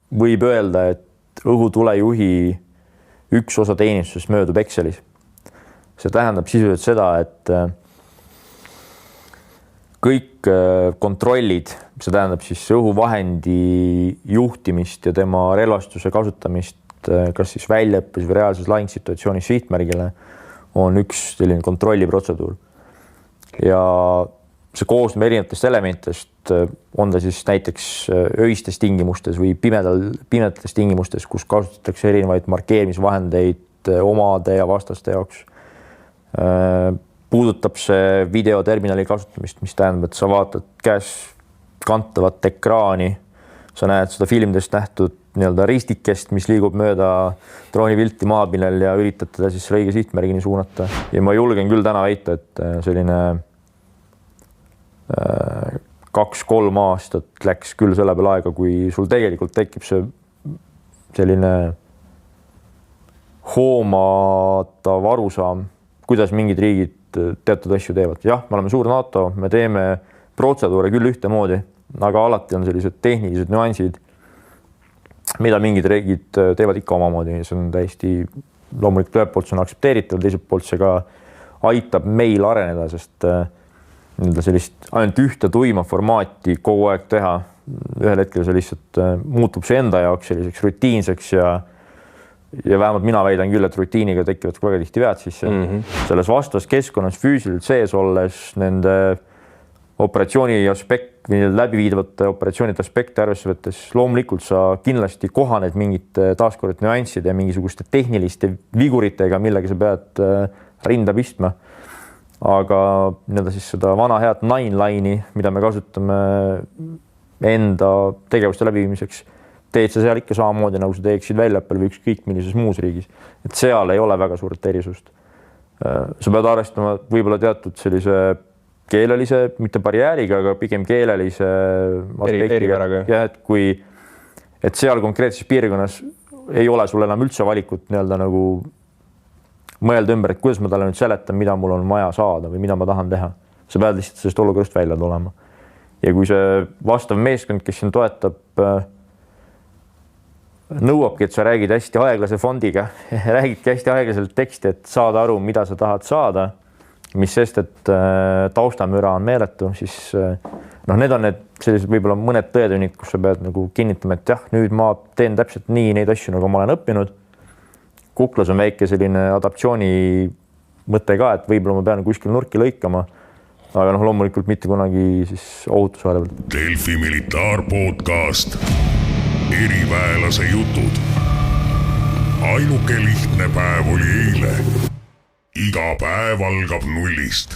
võib öelda, et õhutulejuhi üks osa teenistusest möödub Excelis. See tähendab sisuliselt seda, et kõik kontrollid, see tähendab siis õhuvahendi juhtimist ja tema relvastuse kasutamist, kas siis väljaõppes või reaalses lahingsituatsioonis sihtmärgile, on üks selline kontrolliprotseduur. Ja see koosneb erinevatest elementest, on ta siis näiteks öistes tingimustes või pimedates tingimustes, kus kasutatakse erinevaid markeerimisvahendeid omade ja vastaste jaoks. Puudutab see videoterminali kasutamist, mis tähendab, et sa vaatad käes kantavat ekraani, sa näed seda filmidest nähtud nii-öelda ristikest, mis liigub mööda droonipilti maapinnal ja üritad teda siis õige sihtmärgini suunata. Ja ma julgen küll täna väita, et selline 2-3 aastat läks küll selle peale aega, kui sul tegelikult tekib see selline hoomatav arusaam, kuidas mingid riigid teatud asju teevad. Jah, me oleme suur NATO, me teeme protseduure küll ühtemoodi, aga alati on sellised tehnilised nüansid, mida mingid riigid teevad ikka omamoodi. See on täiesti loomulikult ühelt poolt see on aktsepteeritav, teiselt poolt see ka aitab meil areneda, sest sellist ainult ühte tuima formaati kogu aeg teha. Ühel hetkel see lihtsalt muutub see enda jaoks selliseks rutiinseks ja vähemalt mina väidan küll, et rutiiniga tekivad väga tihti vead sisse. Selles vastavas keskkonnas füüsiliselt sees olles nende operatsiooni aspekt või läbiviidavate operatsioonide aspekte arvesse võttes loomulikult sa kindlasti kohaned mingite taaskord nüansside ja mingisuguste tehniliste viguritega, millega sa pead rinda pistma. Aga siis seda vana head nine-line'i, mida me kasutame enda tegevuste läbiviimiseks, teed sa seal ikka samamoodi, nagu sa teeksid väljaõppel või ükskõik millises muus riigis. Et seal ei ole väga suurt erisust. Sa pead arvestama võib-olla teatud sellise keelelise, mitte barjääriga, aga pigem keelelise aspektiga. Ja, et seal konkreetses piirkonnas ei ole sul enam üldse valikut nii-öelda nagu mõelda ümber, et kuidas ma talle nüüd seletan, mida mul on vaja saada või mida ma tahan teha. Sa pead lihtsalt sellest olukorrast välja tulema. Ja kui see vastav meeskond, kes siin toetab, nõuabki, et sa räägid hästi aeglase fondiga, räägidki hästi aeglaselt teksti, et saada aru, mida sa tahad saada, mis sest, et taustamüra on meeletu, siis need on need sellised võib-olla mõned tõetunnid, kus sa pead nagu kinnitama, et jah, nüüd ma teen täpselt nii neid asju, nagu ma olen õppinud. Kuklas on väike selline adaptsiooni mõte ka, et võib-olla ma pean kuskil nurki lõikama, aga loomulikult mitte kunagi siis ohutusvaale pealt. Delfi militaarpodcast. Eriväelase jutud. Ainuke lihtne päev oli eile. Iga päev algab nullist.